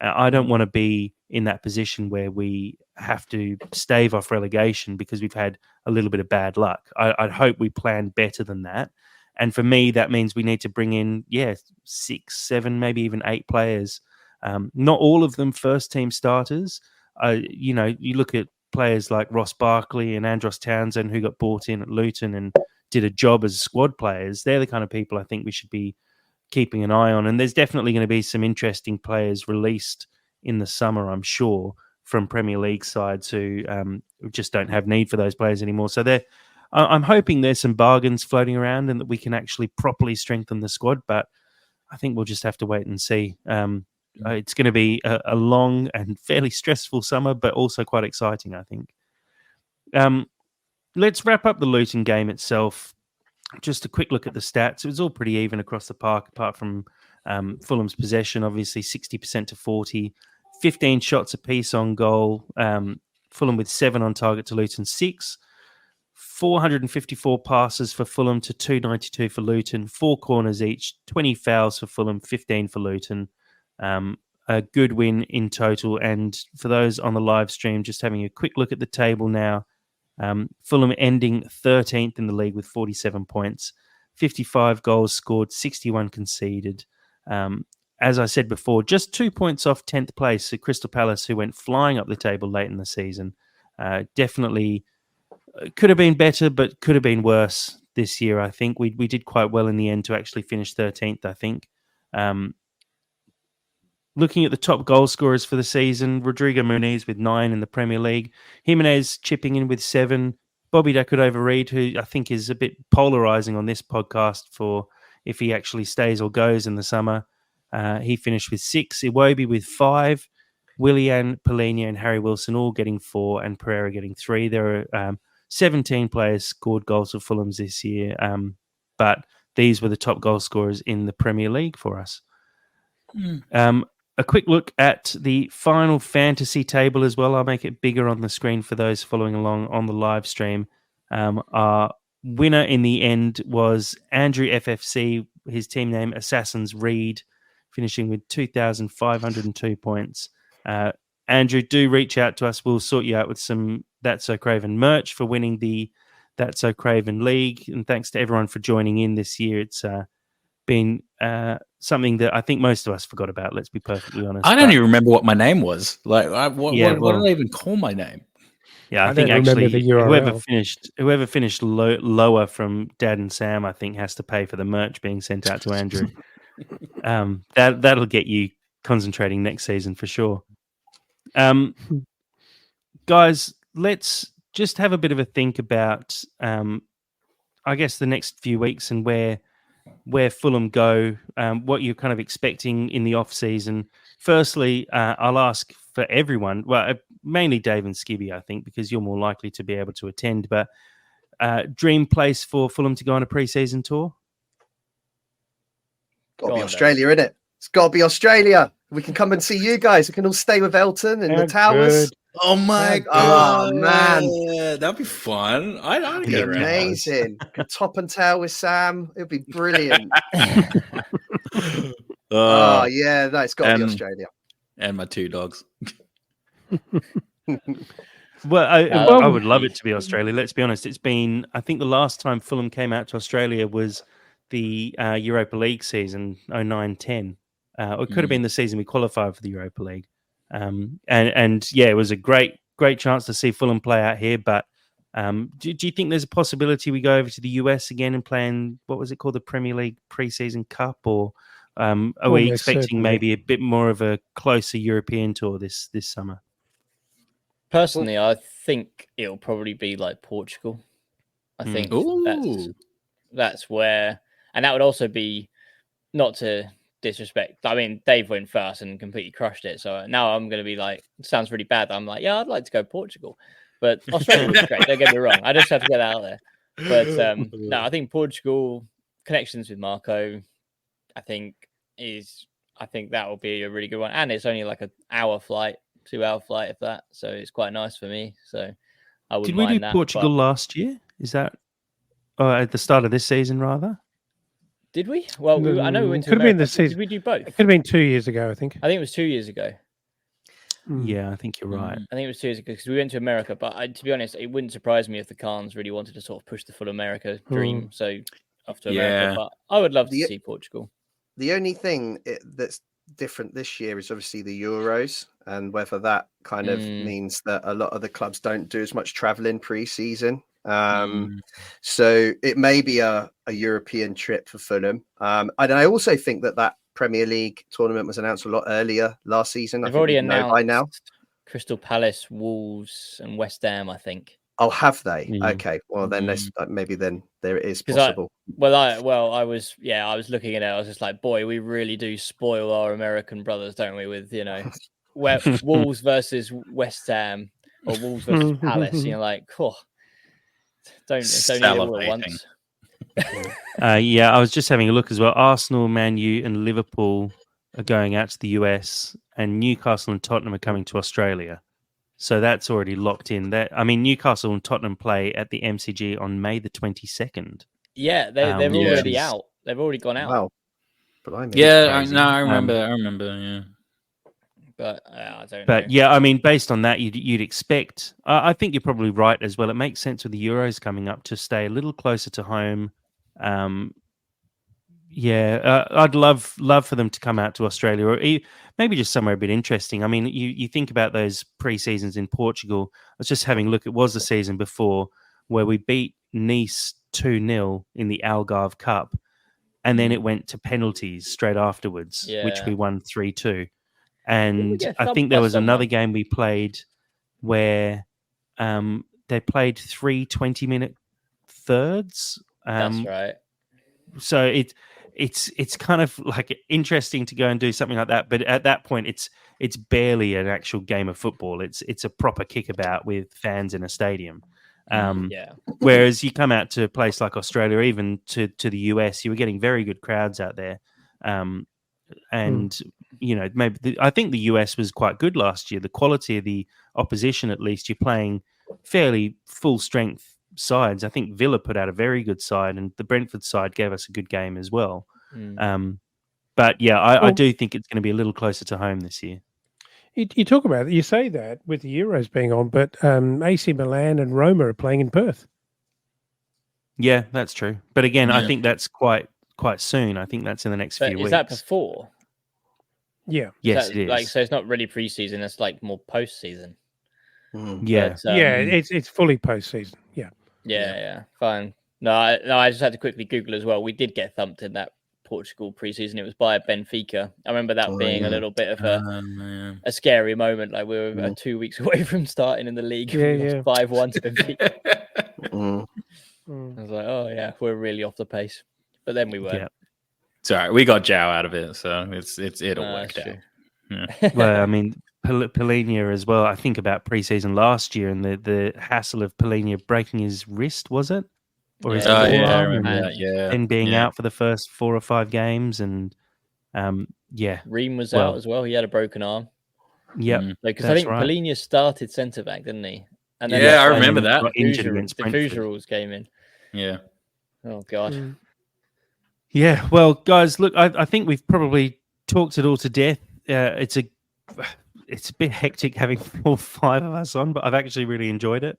I don't want to be in that position where we have to stave off relegation because we've had a little bit of bad luck. I'd hope we plan better than that. And for me, that means we need to bring in, 6, 7, maybe even 8 players. Not all of them first team starters. You look at players like Ross Barkley and Andros Townsend, who got bought in at Luton and did a job as squad players. They're the kind of people I think we should be keeping an eye on. And there's definitely going to be some interesting players released in the summer, I'm sure, from Premier League sides who just don't have need for those players anymore. So I'm hoping there's some bargains floating around and that we can actually properly strengthen the squad. But I think we'll just have to wait and see. It's going to be a long and fairly stressful summer, but also quite exciting, I think. Let's wrap up the Luton game itself. Just a quick look at the stats. It was all pretty even across the park, apart from Fulham's possession, obviously 60% to 40, 15 shots apiece on goal. Fulham with 7 on target to Luton 6. 454 passes for Fulham to 292 for Luton, 4 corners each, 20 fouls for Fulham, 15 for Luton. A good win in total. And for those on the live stream, just having a quick look at the table now, Fulham ending 13th in the league with 47 points. 55 goals scored, 61 conceded. As I said before, just 2 points off 10th place, so Crystal Palace, who went flying up the table late in the season. Definitely could have been better, but could have been worse this year, I think. We did quite well in the end to actually finish 13th, I think. Looking at the top goal scorers for the season, Rodrigo Muniz with 9 in the Premier League, Jimenez chipping in with 7, Bobby De Cordova-Reid, who I think is a bit polarising on this podcast for if he actually stays or goes in the summer. He finished with 6, Iwobi with 5, Willian, Polina and Harry Wilson all getting 4 and Pereira getting 3. There are 17 players scored goals for Fulham this year, but these were the top goal scorers in the Premier League for us. A quick look at the final fantasy table as well. I'll make it bigger on the screen for those following along on the live stream. Our winner in the end was Andrew FFC, his team name Assassins Reed, finishing with 2,502 points. Andrew, do reach out to us. We'll sort you out with some That's So Craven merch for winning the That's So Craven League. And thanks to everyone for joining in this year. It's been something that I think most of us forgot about, let's be perfectly honest. I don't even remember what my name was. Like, what did I even call my name? Yeah, I think actually whoever finished lower from Dad and Sam, I think, has to pay for the merch being sent out to Andrew. That'll get you concentrating next season for sure. Guys, let's just have a bit of a think about, I guess, the next few weeks and where Fulham go, what you're kind of expecting in the off season. Firstly, I'll ask for everyone, well, mainly Dave and Skibby, I think, because you're more likely to be able to attend, but dream place for Fulham to go on a pre-season tour? Got to be Australia, isn't it? It's got to be Australia. We can come and see you guys. We can all stay with Elton in the towers. Good. Oh my god! Oh man, that'd be fun. I'd get around. Amazing. Top and tail with Sam. It'd be brilliant. Oh yeah, no, it's got to be Australia. And my 2 dogs. Well, I would love it to be Australia. Let's be honest. It's been, I think the last time Fulham came out to Australia was the Europa League season, 09-10. Or it could have been the season we qualified for the Europa League. And yeah, it was a great chance to see Fulham play out here. But do you think there's a possibility we go over to the US again and play in, what was it called, the Premier League Pre-Season Cup? Or are we expecting maybe a bit more of a closer European tour this summer? Personally, I think it'll probably be like Portugal. I think that's where, and that would also be, not to disrespect, I mean, Dave went first and completely crushed it. So now I'm going to be like, it sounds really bad. I'm like, yeah, I'd like to go Portugal. But Australia was great. Don't get me wrong. I just have to get that out there. But no, I think Portugal, connections with Marco, I think that will be a really good one. And it's only like an hour flight, 2-hour flight, if that. So it's quite nice for me. So I wouldn't mind that. Did we do Portugal last year? Is that at the start of this season, rather? Did we? Well, I know we went to Could have been America. the season. Did we do both? It could have been 2 years ago, I think. I think it was 2 years ago. Yeah, I think you're right. I think it was 2 years ago because we went to America. But to be honest, it wouldn't surprise me if the Khans really wanted to sort of push the full America dream. So off to America. But I would love to see Portugal. The only thing that's different this year is obviously the Euros, and whether that kind of means that a lot of the clubs don't do as much traveling pre-season. So it may be a European trip for Fulham. And I also think that Premier League tournament was announced a lot earlier last season. They've already announced by now. Crystal Palace, Wolves, and West Ham, I think. Oh, have they? Okay. Well, then maybe then there it is possible. I was looking at it. I was just like, boy, we really do spoil our American brothers, don't we? With Wolves versus West Ham or Wolves versus Palace. And you're like, oh, don't eat it all at once. Yeah, I was just having a look as well. Arsenal, Man U, and Liverpool are going out to the US, and Newcastle and Tottenham are coming to Australia. So that's already locked in. Newcastle and Tottenham play at the MCG on May the 22nd. Yeah, they're already out. They've already gone out. Wow. I remember. Yeah. But I don't know. But yeah, I mean, based on that, you'd expect. I think you're probably right as well. It makes sense with the Euros coming up to stay a little closer to home. I'd love for them to come out to Australia, or maybe just somewhere a bit interesting. I mean, you think about those pre-seasons in Portugal. I was just having a look. It was the season before where we beat Nice 2-0 in the Algarve Cup, and then it went to penalties straight afterwards, which we won 3-2. And I think there was another game we played where they played 3 20-minute thirds. That's right. So it's kind of like interesting to go and do something like that, but at that point it's barely an actual game of football. It's a proper kickabout with fans in a stadium. Whereas you come out to a place like Australia, or even to the US, you were getting very good crowds out there. And maybe I think the US was quite good last year. The quality of the opposition, at least, you're playing fairly full strength sides. I think Villa put out a very good side, and the Brentford side gave us a good game as well. But yeah, I do think it's going to be a little closer to home this year. You talk about it, you say that with the Euros being on, but AC Milan and Roma are playing in Perth. Yeah, that's true. But again, I think that's quite soon. I think that's in the next few weeks. Is that before? Yeah. Yes, it is. Like, so it's not really pre-season. It's like more post-season. Yeah. But, it's fully post-season. Yeah. Fine. No, I just had to quickly Google as well. We did get thumped in that Portugal pre-season. It was by Benfica. I remember that being a little bit of a scary moment. Like we were 2 weeks away from starting in the league. We lost 5-1 to Benfica. I was like, oh yeah, we're really off the pace. But then we weren't. Yeah. It's all right. We got Jow out of it, so it'll work out. Yeah. Well, I mean, Polina as well. I think about pre-season last year and the hassle of Polina breaking his wrist, was it? Or his I remember that. Yeah. And being out for the first 4 or 5 games, and Ream was out as well. He had a broken arm. Yeah, because I think Polina started centre back, didn't he? And then I remember that. The Fugerals came in. Yeah. Oh God. Yeah. Well, guys, look, I think we've probably talked it all to death. It's a bit hectic having 4 or 5 of us on, but I've actually really enjoyed it.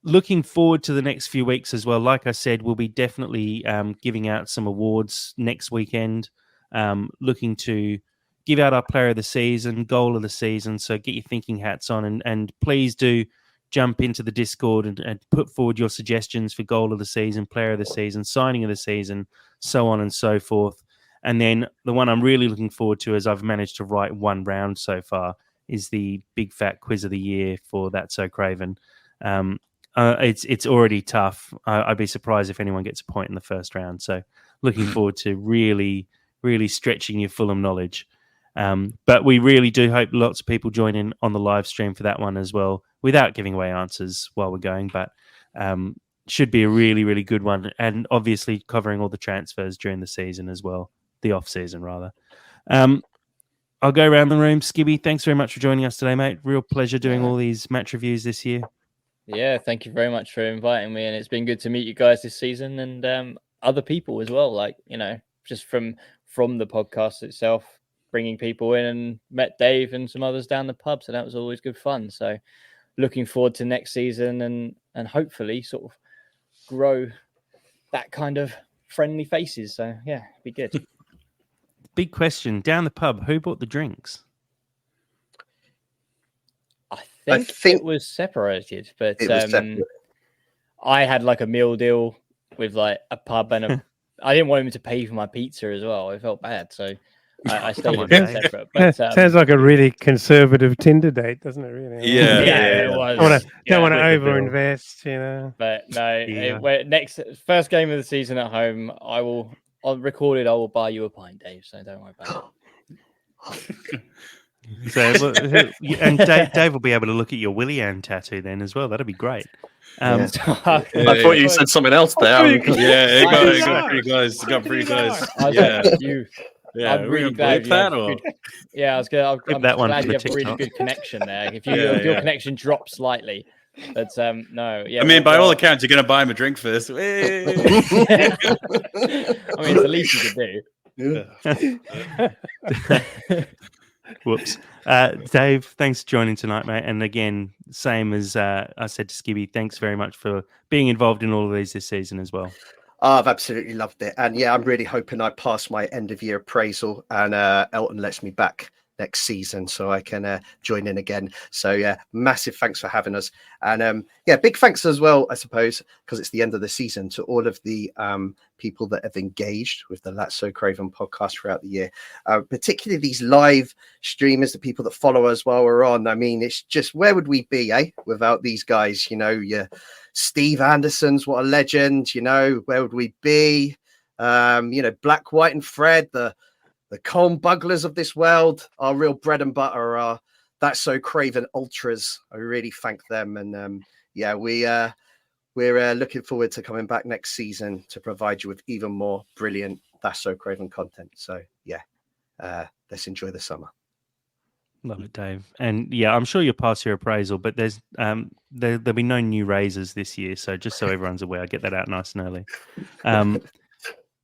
Looking forward to the next few weeks as well. Like I said, we'll be definitely giving out some awards next weekend. Looking to give out our player of the season, goal of the season. So get your thinking hats on, and please do jump into the Discord and put forward your suggestions for goal of the season, player of the season, signing of the season, so on and so forth. And then the one I'm really looking forward to, as I've managed to write 1 round so far, is the big fat quiz of the year for That's So Craven. It's already tough. I'd be surprised if anyone gets a point in the first round. So looking forward to really, really stretching your Fulham knowledge. But we really do hope lots of people join in on the live stream for that one as well, without giving away answers while we're going. But should be a really, really good one. And obviously covering all the transfers during the season as well, the off season rather. I'll go around the room. Skibby, thanks very much for joining us today, mate. Real pleasure doing all these match reviews this year. Yeah, thank you very much for inviting me, and it's been good to meet you guys this season, and other people as well. Like, just from the podcast itself, bringing people in, and met Dave and some others down the pub, so that was always good fun. So, looking forward to next season, and hopefully sort of grow that kind of friendly faces. So yeah, be good. Big question down the pub: who bought the drinks? I think it was separated, but I had like a meal deal with like a pub and I didn't want him to pay for my pizza as well. I felt bad, so I stayed a bit separate. But sounds like a really conservative Tinder date, doesn't it? Really? Yeah, it was. Don't want to overinvest, But no, first game of the season at home, I'll record it. I will buy you a pint, Dave. So don't worry about it. So, and Dave will be able to look at your Willian tattoo then as well. That'd be great. I thought you said something else there. It got pretty close. It got pretty close. I'm really glad you had good, I was glad you have a really good connection there. If your connection drops slightly, but no, yeah. I mean, by all accounts, you're going to buy him a drink first. I mean, it's the least you could do. Whoops. Dave, thanks for joining tonight, mate. And again, same as I said to Skibby, thanks very much for being involved in all of these this season as well. Oh, I've absolutely loved it. And yeah, I'm really hoping I pass my end of year appraisal and Elton lets me back next season so I can join in again. So yeah, massive thanks for having us. And yeah, big thanks as well, I suppose, because it's the end of the season, to all of the people that have engaged with the That's So Craven podcast throughout the year, particularly these live streamers, the people that follow us while we're on. I mean, it's just, where would we be, without these guys? You know, Steve Anderson's, what a legend. You know, where would we be? You know, Black, White and Fred, the Colm Buglers of this world, our real bread and butter are That's So Craven ultras. I really thank them. And yeah, we're looking forward to coming back next season to provide you with even more brilliant That's So Craven content. So yeah, let's enjoy the summer. Love it, Dave. And yeah, I'm sure you'll pass your appraisal, but there'll be no new raises this year. So just so everyone's aware, I get that out nice and early.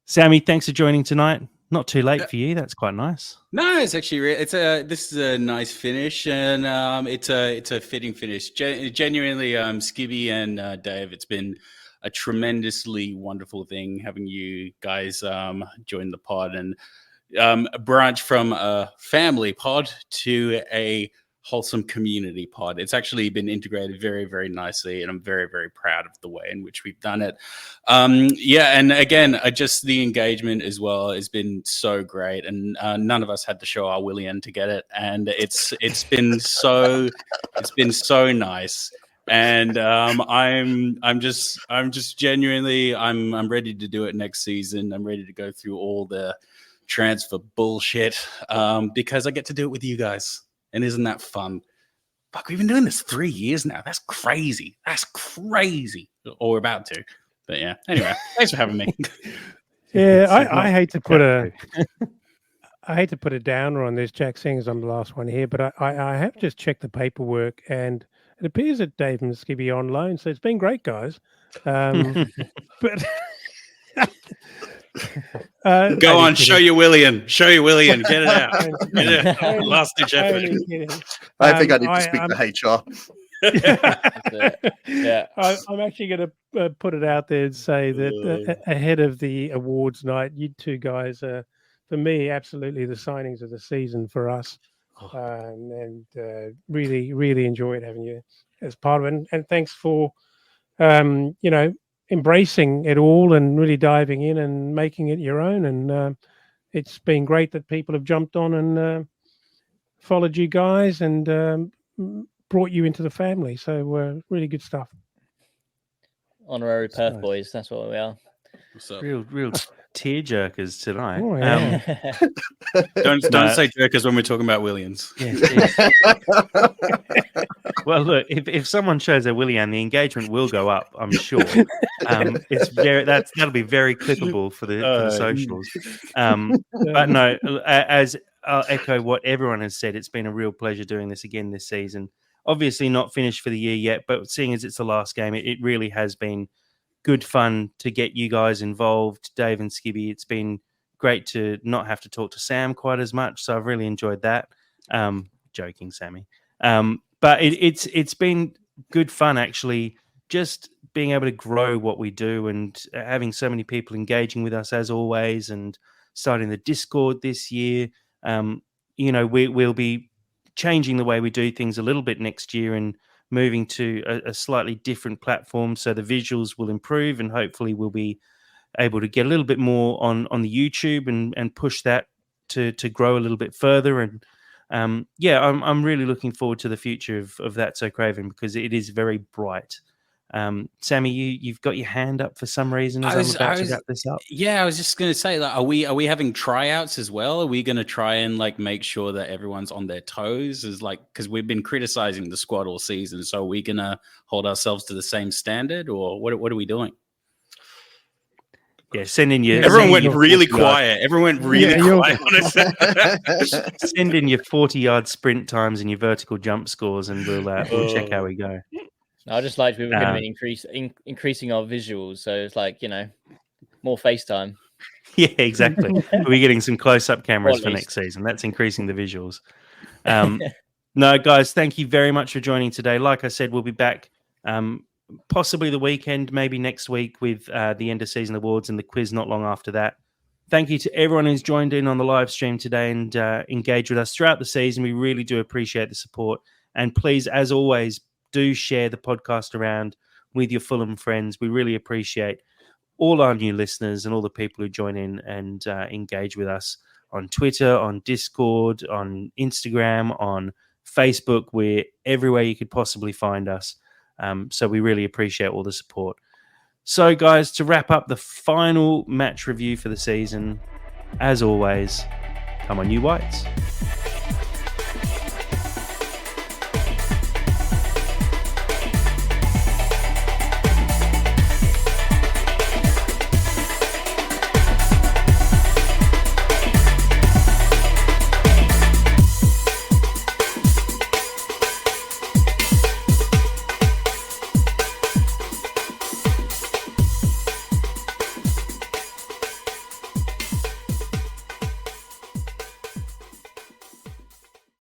Sammy, thanks for joining tonight. Not too late for you. That's quite nice. No, it's actually this is a nice finish, and it's a fitting finish. Genuinely, Skibby and Dave, it's been a tremendously wonderful thing having you guys join the pod and branch from a family pod to a wholesome community pod. It's actually been integrated very, very nicely, and I'm very, very proud of the way in which we've done it. Yeah, and again, just the engagement as well has been so great, and none of us had to show our William to get it, and it's been so nice. And I'm just genuinely I'm ready to do it next season. I'm ready to go through all the transfer bullshit because I get to do it with you guys. And isn't that fun? Fuck, we've been doing this 3 years now. That's crazy. Or we're about to. But yeah, anyway, thanks for having me. Yeah, I hate to put a downer on this, Jack, seeing as I'm the last one here, but I have just checked the paperwork, and it appears that Dave and Skibby are on loan, so it's been great, guys. But Go on, show your William. Get it out. Get it out. Last ditch effort. I think I need to speak to HR. Yeah, I'm actually going to put it out there and say that ahead of the awards night, you two guys are, for me, absolutely the signings of the season for us. And really, really enjoyed having you as part of it. And thanks for, embracing it all and really diving in and making it your own. And it's been great that people have jumped on and followed you guys and brought you into the family. So really good stuff. Honorary Perth boys, that's what we are. What's up? Real tear jerkers tonight. Oh, yeah. Don't say jerkers when we're talking about Williams. Yeah, well, look, if someone shows their William, the engagement will go up, I'm sure. That'll be very clippable for the socials. But no, as I'll echo what everyone has said, it's been a real pleasure doing this again this season. Obviously not finished for the year yet, but seeing as it's the last game, it really has been good fun to get you guys involved, Dave and Skibby. It's been great to not have to talk to Sam quite as much, so I've really enjoyed that. Joking, Sammy. But it's been good fun, actually, just being able to grow what we do and having so many people engaging with us as always, and starting the Discord this year. We'll be changing the way we do things a little bit next year and moving to a slightly different platform, so the visuals will improve, and hopefully we'll be able to get a little bit more on the YouTube and push that to grow a little bit further. And I'm really looking forward to the future of That's So Craven, because it is very bright. Sammy, you've got your hand up for some reason as I'm about to wrap this up. Yeah, I was just going to say, like, are we having tryouts as well? Are we going to try and make sure that everyone's on their toes? Because we've been criticizing the squad all season, so are we going to hold ourselves to the same standard, or what are we doing? Yeah, send in your. Everyone went really quiet. Everyone went really quiet. Send in your 40-yard sprint times and your vertical jump scores, and we'll check how we go. I just liked we were going to be increasing our visuals, so it's more FaceTime. Yeah, exactly. We're getting some close-up cameras for next season. That's increasing the visuals. No, guys, thank you very much for joining today. Like I said, we'll be back possibly the weekend, maybe next week with the end of season awards and the quiz not long after that. Thank you to everyone who's joined in on the live stream today and engaged with us throughout the season. We really do appreciate the support. And please, as always, do share the podcast around with your Fulham friends. We really appreciate all our new listeners and all the people who join in and engage with us on Twitter, on Discord, on Instagram, on Facebook. We're everywhere you could possibly find us. So we really appreciate all the support. So, guys, to wrap up the final match review for the season, as always, come on, you Whites.